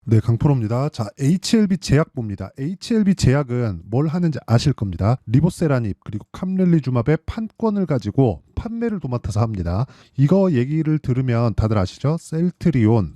네, 강프로입니다. 자, HLB 제약봅니다. HLB 제약은 뭘 하는지 아실 겁니다. 리보세라닙 그리고 캄렐리주맙의 판권을 가지고 판매를 도맡아서 합니다. 이거 얘기를 들으면 다들 아시죠? 셀트리온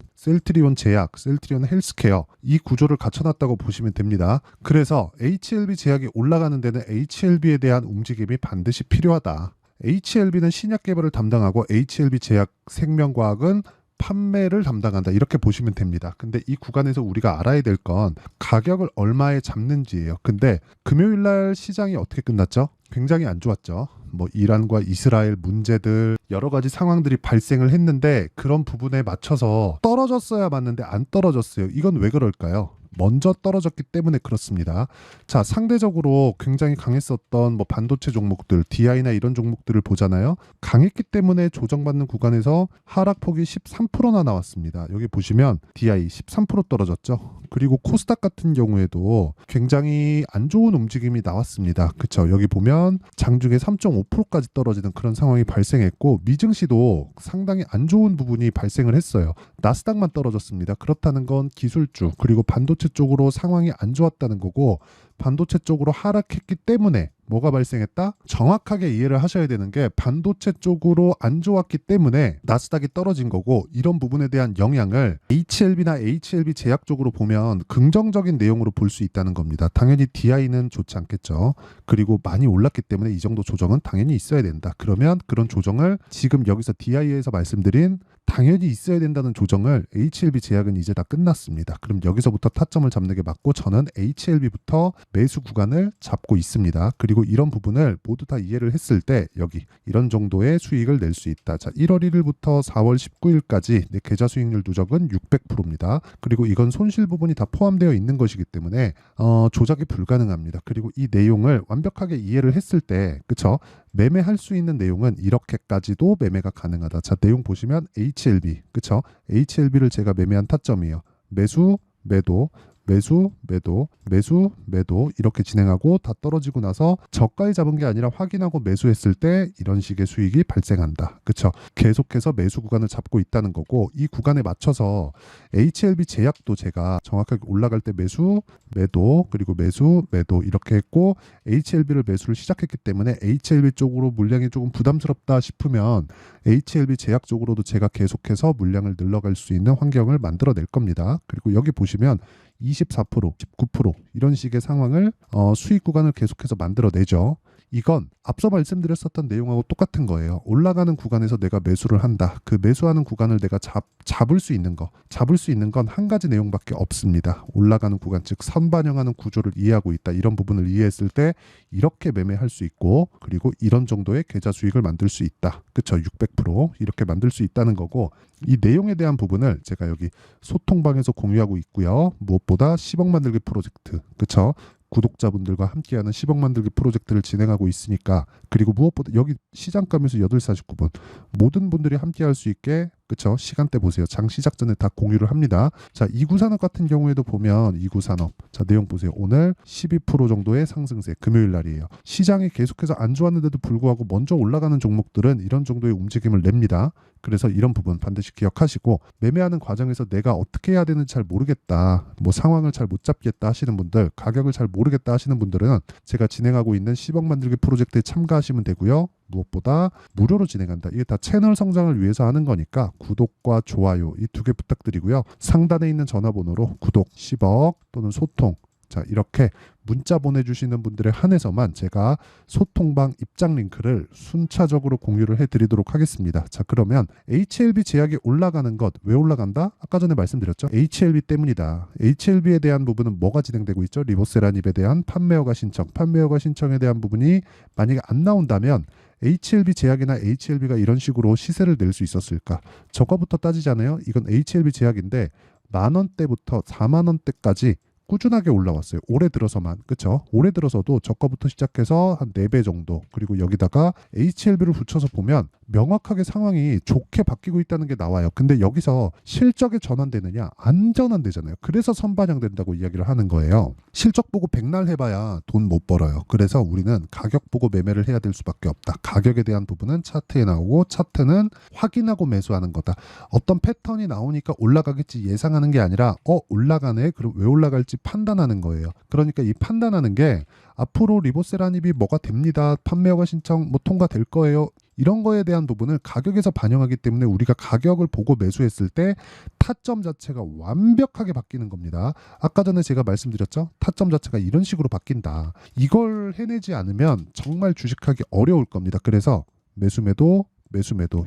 제약, 셀트리온 헬스케어 이 구조를 갖춰놨다고 보시면 됩니다. 그래서 HLB 제약이 올라가는 데는 HLB에 대한 움직임이 반드시 필요하다. HLB는 신약 개발을 담당하고 HLB 제약 생명과학은 판매를 담당한다. 이렇게 보시면 됩니다. 근데 이 구간에서 우리가 알아야 될 건 가격을 얼마에 잡는지예요. 근데 금요일 날 시장이 어떻게 끝났죠? 굉장히 안 좋았죠. 뭐 이란과 이스라엘 문제들 여러 가지 상황들이 발생을 했는데 그런 부분에 맞춰서 떨어졌어야 맞는데 안 떨어졌어요. 이건 왜 그럴까요? 먼저 떨어졌기 때문에 그렇습니다. 자, 상대적으로 굉장히 강했었던 뭐 반도체 종목들, DI나 이런 종목들을 보잖아요. 강했기 때문에 조정받는 구간에서 하락폭이 13%나 나왔습니다. 여기 보시면 DI 13% 떨어졌죠. 그리고 코스닥 같은 경우에도 굉장히 안 좋은 움직임이 나왔습니다. 그쵸? 여기 보면 장중에 3.5%까지 떨어지는 그런 상황이 발생했고 미증시도 상당히 안 좋은 부분이 발생을 했어요. 나스닥만 떨어졌습니다. 그렇다는 건 기술주 그리고 반도체 쪽으로 상황이 안 좋았다는 거고 반도체 쪽으로 하락했기 때문에 뭐가 발생했다? 정확하게 이해를 하셔야 되는 게 반도체 쪽으로 안 좋았기 때문에 나스닥이 떨어진 거고 이런 부분에 대한 영향을 HLB나 HLB 제약 쪽으로 보면 긍정적인 내용으로 볼 수 있다는 겁니다. 당연히 DI는 좋지 않겠죠. 그리고 많이 올랐기 때문에 이 정도 조정은 당연히 있어야 된다. 그러면 그런 조정을 지금 여기서 DI에서 말씀드린 당연히 있어야 된다는 조정을 HLB 제약은 이제 다 끝났습니다. 그럼 여기서부터 타점을 잡는 게 맞고 저는 HLB부터 매수 구간을 잡고 있습니다. 그리고 이런 부분을 모두 다 이해를 했을 때 여기 이런 정도의 수익을 낼 수 있다. 자, 1월 1일부터 4월 19일까지 내 계좌 수익률 누적은 600%입니다. 그리고 이건 손실 부분이 다 포함되어 있는 것이기 때문에 조작이 불가능합니다. 그리고 이 내용을 완벽하게 이해를 했을 때 그쵸? 매매할 수 있는 내용은 이렇게까지도 매매가 가능하다. 자, 내용 보시면 HLB, 그쵸? HLB를 제가 매매한 타점이에요. 매수, 매도, 매수, 매도, 매수, 매도 이렇게 진행하고 다 떨어지고 나서 저가에 잡은 게 아니라 확인하고 매수했을 때 이런 식의 수익이 발생한다. 그쵸? 계속해서 매수 구간을 잡고 있다는 거고 이 구간에 맞춰서 HLB 제약도 제가 정확하게 올라갈 때 매수, 매도, 그리고 매수, 매도 이렇게 했고 HLB를 매수를 시작했기 때문에 HLB 쪽으로 물량이 조금 부담스럽다 싶으면 HLB 제약 쪽으로도 제가 계속해서 물량을 늘려갈 수 있는 환경을 만들어낼 겁니다. 그리고 여기 보시면 24%, 19% 이런 식의 상황을 수익 구간을 계속해서 만들어내죠. 이건 앞서 말씀드렸었던 내용하고 똑같은 거예요. 올라가는 구간에서 내가 매수를 한다. 그 매수하는 구간을 내가 잡을 수 있는 거. 잡을 수 있는 건 한 가지 내용밖에 없습니다. 올라가는 구간, 즉 선반영하는 구조를 이해하고 있다. 이런 부분을 이해했을 때 이렇게 매매할 수 있고 그리고 이런 정도의 계좌 수익을 만들 수 있다. 그쵸? 600% 이렇게 만들 수 있다는 거고 이 내용에 대한 부분을 제가 여기 소통방에서 공유하고 있고요. 무엇보다 10억 만들기 프로젝트. 그쵸? 구독자분들과 함께하는 10억 만들기 프로젝트를 진행하고 있으니까 그리고 무엇보다 여기 시장가면서 8시 49분 모든 분들이 함께할 수 있게 그쵸? 시간대 보세요. 장 시작 전에 다 공유를 합니다. 자, 이구산업 같은 경우에도 보면 이구산업 자 내용 보세요. 오늘 12% 정도의 상승세 금요일 날이에요. 시장이 계속해서 안 좋았는데도 불구하고 먼저 올라가는 종목들은 이런 정도의 움직임을 냅니다. 그래서 이런 부분 반드시 기억하시고 매매하는 과정에서 내가 어떻게 해야 되는지 잘 모르겠다. 뭐 상황을 잘 못 잡겠다 하시는 분들 가격을 잘 모르겠다 하시는 분들은 제가 진행하고 있는 10억 만들기 프로젝트에 참가하시면 되고요. 무엇보다 무료로 진행한다. 이게 다 채널 성장을 위해서 하는 거니까 구독과 좋아요 이 두 개 부탁드리고요. 상단에 있는 전화번호로 구독 10억 또는 소통 자 이렇게 문자 보내주시는 분들에 한해서만 제가 소통방 입장 링크를 순차적으로 공유를 해드리도록 하겠습니다. 자 그러면 HLB 제약이 올라가는 것 왜 올라간다? 아까 전에 말씀드렸죠. HLB 때문이다. HLB에 대한 부분은 뭐가 진행되고 있죠? 리보세라닙에 대한 판매허가 신청, 판매허가 신청에 대한 부분이 만약에 안 나온다면 HLB 제약이나 HLB가 이런 식으로 시세를 낼 수 있었을까? 저가부터 따지잖아요. 이건 HLB 제약인데 10,000원대부터 40,000원대까지 꾸준하게 올라왔어요. 올해 들어서만. 그쵸? 올해 들어서도 저가부터 시작해서 한 4배 정도, 그리고 여기다가 HLB를 붙여서 보면 명확하게 상황이 좋게 바뀌고 있다는 게 나와요. 근데 여기서 실적에 전환되느냐? 안 전환되잖아요. 그래서 선반영된다고 이야기를 하는 거예요. 실적 보고 백날 해봐야 돈 못 벌어요. 그래서 우리는 가격 보고 매매를 해야 될 수밖에 없다. 가격에 대한 부분은 차트에 나오고, 차트는 확인하고 매수하는 거다. 어떤 패턴이 나오니까 올라가겠지 예상하는 게 아니라 올라가네? 그럼 왜 올라갈지 판단하는 거예요. 그러니까 이 판단하는 게 앞으로 리보세라닙이 뭐가 됩니다. 판매허가 신청 뭐 통과될 거예요. 이런 거에 대한 부분을 가격에서 반영하기 때문에 우리가 가격을 보고 매수했을 때 타점 자체가 완벽하게 바뀌는 겁니다. 아까 전에 제가 말씀드렸죠? 타점 자체가 이런 식으로 바뀐다. 이걸 해내지 않으면 정말 주식하기 어려울 겁니다. 그래서 매수매도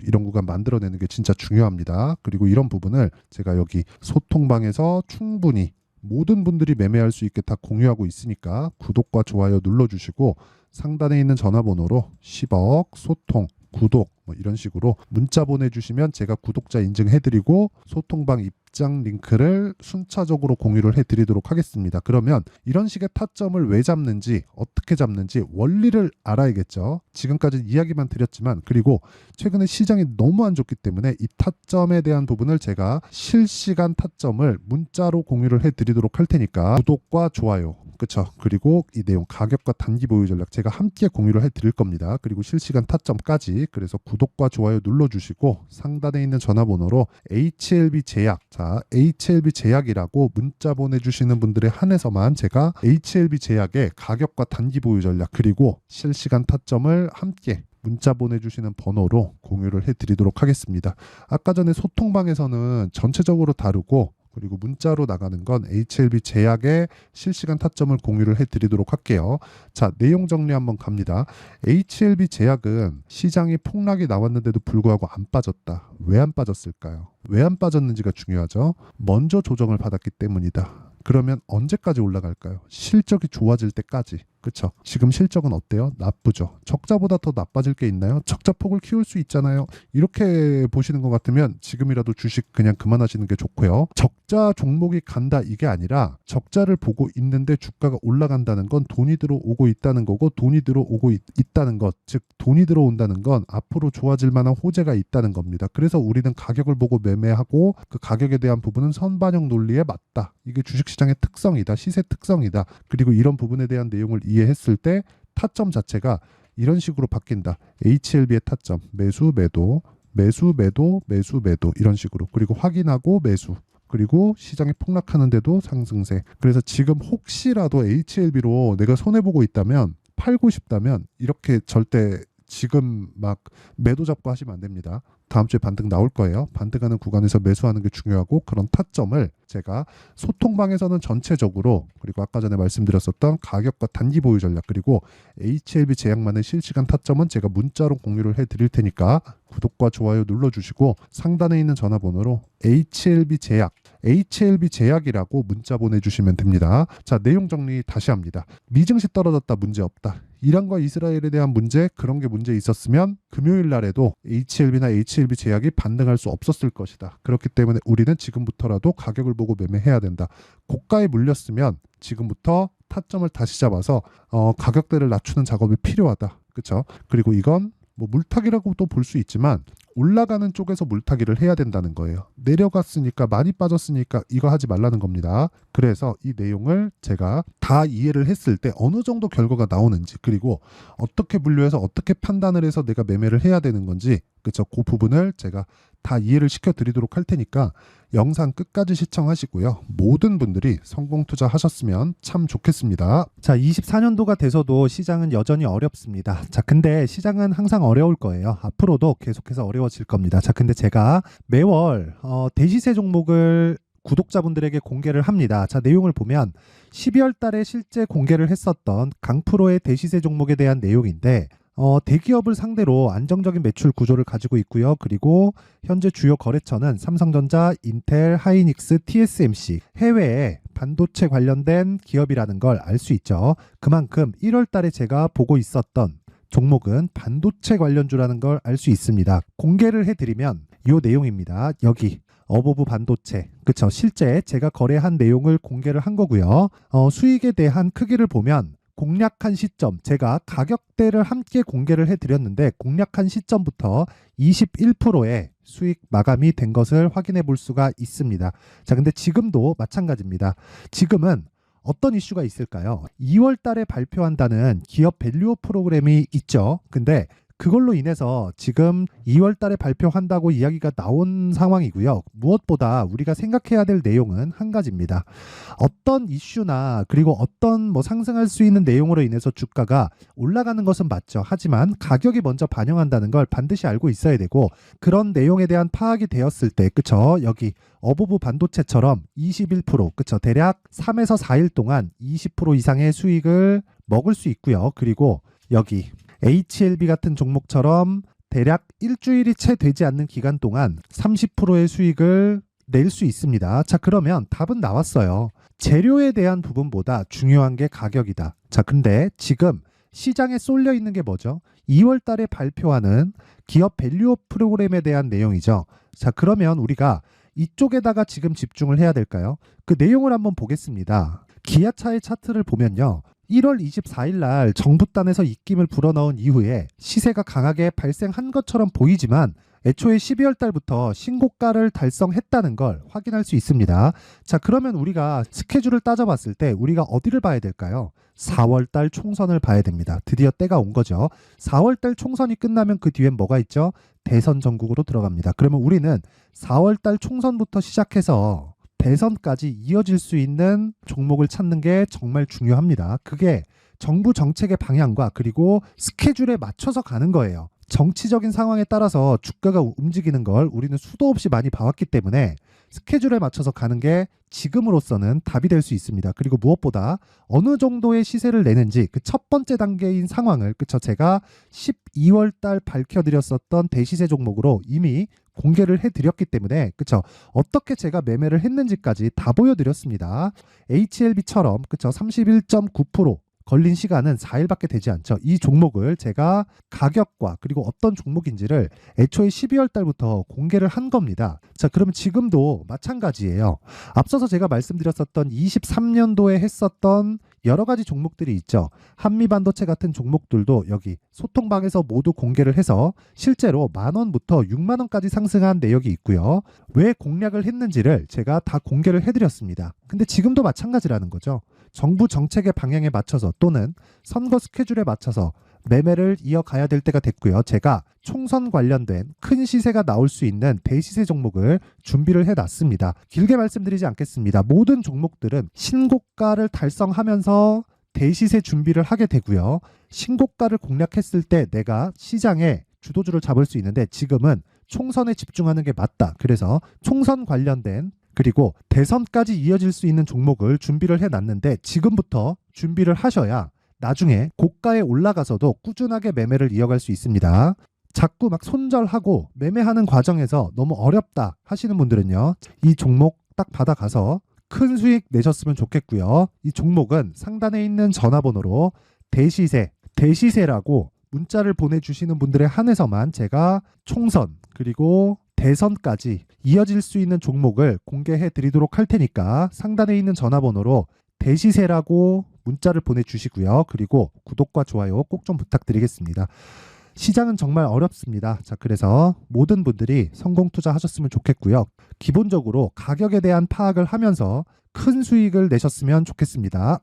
이런 구간 만들어내는 게 진짜 중요합니다. 그리고 이런 부분을 제가 여기 소통방에서 충분히 모든 분들이 매매할 수 있게 다 공유하고 있으니까 구독과 좋아요 눌러주시고, 상단에 있는 전화번호로 10억 소통 구독 뭐 이런 식으로 문자 보내주시면 제가 구독자 인증해드리고 소통방 입장 링크를 순차적으로 공유를 해드리도록 하겠습니다. 그러면 이런 식의 타점을 왜 잡는지, 어떻게 잡는지 원리를 알아야겠죠. 지금까지 이야기만 드렸지만, 그리고 최근에 시장이 너무 안 좋기 때문에 이 타점에 대한 부분을 제가 실시간 타점을 문자로 공유를 해드리도록 할 테니까 구독과 좋아요, 그쵸? 그리고 이 내용 가격과 단기 보유 전략 제가 함께 공유를 해드릴 겁니다. 그리고 실시간 타점까지. 그래서 구독과 좋아요 눌러주시고 상단에 있는 전화번호로 HLB 제약, 자 HLB 제약이라고 문자 보내주시는 분들에 한해서만 제가 HLB 제약의 가격과 단기 보유 전략 그리고 실시간 타점을 함께 문자 보내주시는 번호로 공유를 해드리도록 하겠습니다. 아까 전에 소통방에서는 전체적으로 다루고, 그리고 문자로 나가는 건 HLB 제약의 실시간 타점을 공유를 해드리도록 할게요. 자, 내용 정리 한번 갑니다. HLB 제약은 시장이 폭락이 나왔는데도 불구하고 안 빠졌다. 왜 안 빠졌을까요? 왜 안 빠졌는지가 중요하죠. 먼저 조정을 받았기 때문이다. 그러면 언제까지 올라갈까요? 실적이 좋아질 때까지. 그쵸? 지금 실적은 어때요? 나쁘죠. 적자보다 더 나빠질 게 있나요? 적자폭을 키울 수 있잖아요. 이렇게 보시는 것 같으면 지금이라도 주식 그냥 그만하시는 게 좋고요. 적자 종목이 간다 이게 아니라 적자를 보고 있는데 주가가 올라간다는 건 돈이 들어오고 있다는 거고, 돈이 들어오고 있다는 것, 즉 돈이 들어온다는 건 앞으로 좋아질 만한 호재가 있다는 겁니다. 그래서 우리는 가격을 보고 매매하고, 그 가격에 대한 부분은 선반영 논리에 맞다. 이게 주식시장의 특성이다. 시세 특성이다. 그리고 이런 부분에 대한 내용을 이해했을 때 타점 자체가 이런 식으로 바뀐다. HLB의 타점, 매수 매도, 매수 매도, 매수 매도 이런 식으로. 그리고 확인하고 매수. 그리고 시장이 폭락하는데도 상승세. 그래서 지금 혹시라도 HLB로 내가 손해보고 있다면, 팔고 싶다면 이렇게 절대 지금 막 매도 잡고 하시면 안 됩니다. 다음 주에 반등 나올 거예요. 반등하는 구간에서 매수하는 게 중요하고, 그런 타점을 제가 소통방에서는 전체적으로, 그리고 아까 전에 말씀드렸었던 가격과 단기 보유 전략, 그리고 HLB 제약만의 실시간 타점은 제가 문자로 공유를 해드릴 테니까 구독과 좋아요 눌러주시고 상단에 있는 전화번호로 HLB 제약이라고 문자 보내주시면 됩니다. 자, 내용 정리 다시 합니다. 미증시 떨어졌다, 문제 없다. 이란과 이스라엘에 대한 문제, 그런 게 문제 있었으면 금요일 날에도 HLB나 HLB 제약이 반등할 수 없었을 것이다. 그렇기 때문에 우리는 지금부터라도 가격을 보고 매매해야 된다. 고가에 물렸으면 지금부터 타점을 다시 잡아서 가격대를 낮추는 작업이 필요하다. 그렇죠? 그리고 이건 뭐 물타기라고도 볼 수 있지만 올라가는 쪽에서 물타기를 해야 된다는 거예요. 내려갔으니까, 많이 빠졌으니까 이거 하지 말라는 겁니다. 그래서 이 내용을 제가 다 이해를 했을 때 어느 정도 결과가 나오는지, 그리고 어떻게 분류해서 어떻게 판단을 해서 내가 매매를 해야 되는 건지, 그쵸? 그 부분을 제가 다 이해를 시켜드리도록 할 테니까 영상 끝까지 시청하시고요. 모든 분들이 성공 투자하셨으면 참 좋겠습니다. 자, 24년도가 돼서도 시장은 여전히 어렵습니다. 자, 근데 시장은 항상 어려울 거예요. 앞으로도 계속해서 어려워질 겁니다. 자, 근데 제가 매월 대시세 종목을 구독자분들에게 공개를 합니다. 자, 내용을 보면 12월 달에 실제 공개를 했었던 강프로의 대시세 종목에 대한 내용인데, 대기업을 상대로 안정적인 매출 구조를 가지고 있고요. 그리고 현재 주요 거래처는 삼성전자, 인텔, 하이닉스, TSMC, 해외에 반도체 관련된 기업이라는 걸 알 수 있죠. 그만큼 1월 달에 제가 보고 있었던 종목은 반도체 관련주라는 걸 알 수 있습니다. 공개를 해드리면 이 내용입니다. 여기 어버브 반도체, 그쵸? 실제 제가 거래한 내용을 공개를 한 거고요. 수익에 대한 크기를 보면 공략한 시점, 제가 가격대를 함께 공개를 해드렸는데 공략한 시점부터 21%의 수익 마감이 된 것을 확인해 볼 수가 있습니다. 자, 근데 지금도 마찬가지입니다. 지금은 어떤 이슈가 있을까요? 2월 달에 발표한다는 기업 밸류업 프로그램이 있죠. 근데 그걸로 인해서 지금 2월 달에 발표한다고 이야기가 나온 상황이고요. 무엇보다 우리가 생각해야 될 내용은 한 가지입니다. 어떤 이슈나 그리고 어떤 상승할 수 있는 내용으로 인해서 주가가 올라가는 것은 맞죠. 하지만 가격이 먼저 반영한다는 걸 반드시 알고 있어야 되고, 그런 내용에 대한 파악이 되었을 때, 그쵸? 여기 어버브 반도체처럼 21%, 그쵸? 대략 3에서 4일 동안 20% 이상의 수익을 먹을 수 있고요. 그리고 여기 HLB 같은 종목처럼 대략 일주일이 채 되지 않는 기간 동안 30%의 수익을 낼 수 있습니다. 자, 그러면 답은 나왔어요. 재료에 대한 부분보다 중요한 게 가격이다. 자, 근데 지금 시장에 쏠려 있는 게 뭐죠? 2월 달에 발표하는 기업 밸류업 프로그램에 대한 내용이죠. 자, 그러면 우리가 이쪽에다가 지금 집중을 해야 될까요? 그 내용을 한번 보겠습니다. 기아차의 차트를 보면요. 1월 24일 날 정부단에서 입김을 불어넣은 이후에 시세가 강하게 발생한 것처럼 보이지만 애초에 12월 달부터 신고가를 달성했다는 걸 확인할 수 있습니다. 자, 그러면 우리가 스케줄을 따져봤을 때 우리가 어디를 봐야 될까요? 4월 달 총선을 봐야 됩니다. 드디어 때가 온 거죠. 4월 달 총선이 끝나면 그 뒤엔 뭐가 있죠? 대선 전국으로 들어갑니다. 그러면 우리는 4월 달 총선부터 시작해서 대선까지 이어질 수 있는 종목을 찾는 게 정말 중요합니다. 그게 정부 정책의 방향과 그리고 스케줄에 맞춰서 가는 거예요. 정치적인 상황에 따라서 주가가 움직이는 걸 우리는 수도 없이 많이 봐왔기 때문에 스케줄에 맞춰서 가는 게 지금으로서는 답이 될 수 있습니다. 그리고 무엇보다 어느 정도의 시세를 내는지 그 첫 번째 단계인 상황을, 그쵸? 제가 12월 달 밝혀드렸었던 대시세 종목으로 이미 공개를 해드렸기 때문에, 그쵸? 어떻게 제가 매매를 했는지까지 다 보여드렸습니다. HLB처럼, 그쵸? 31.9% 걸린 시간은 4일밖에 되지 않죠. 이 종목을 제가 가격과 그리고 어떤 종목인지를 애초에 12월 달부터 공개를 한 겁니다. 자, 그러면 지금도 마찬가지예요. 앞서서 제가 말씀드렸었던 23년도에 했었던 여러 가지 종목들이 있죠. 한미반도체 같은 종목들도 여기 소통방에서 모두 공개를 해서 실제로 10,000원부터 60,000원까지 상승한 내역이 있고요. 왜 공략을 했는지를 제가 다 공개를 해드렸습니다. 근데 지금도 마찬가지라는 거죠. 정부 정책의 방향에 맞춰서 또는 선거 스케줄에 맞춰서 매매를 이어가야 될 때가 됐고요. 제가 총선 관련된 큰 시세가 나올 수 있는 대시세 종목을 준비를 해놨습니다. 길게 말씀드리지 않겠습니다. 모든 종목들은 신고가를 달성하면서 대시세 준비를 하게 되고요. 신고가를 공략했을 때 내가 시장에 주도주를 잡을 수 있는데 지금은 총선에 집중하는 게 맞다. 그래서 총선 관련된 그리고 대선까지 이어질 수 있는 종목을 준비를 해놨는데 지금부터 준비를 하셔야 나중에 고가에 올라가서도 꾸준하게 매매를 이어갈 수 있습니다. 자꾸 막 손절하고 매매하는 과정에서 너무 어렵다 하시는 분들은요. 이 종목 딱 받아가서 큰 수익 내셨으면 좋겠고요. 이 종목은 상단에 있는 전화번호로 대시세라고 문자를 보내주시는 분들에 한해서만 제가 총선 그리고 대선까지 이어질 수 있는 종목을 공개해 드리도록 할 테니까 상단에 있는 전화번호로 대시세라고 문자를 보내주시고요. 그리고 구독과 좋아요 꼭 좀 부탁드리겠습니다. 시장은 정말 어렵습니다. 자, 그래서 모든 분들이 성공 투자하셨으면 좋겠고요. 기본적으로 가격에 대한 파악을 하면서 큰 수익을 내셨으면 좋겠습니다.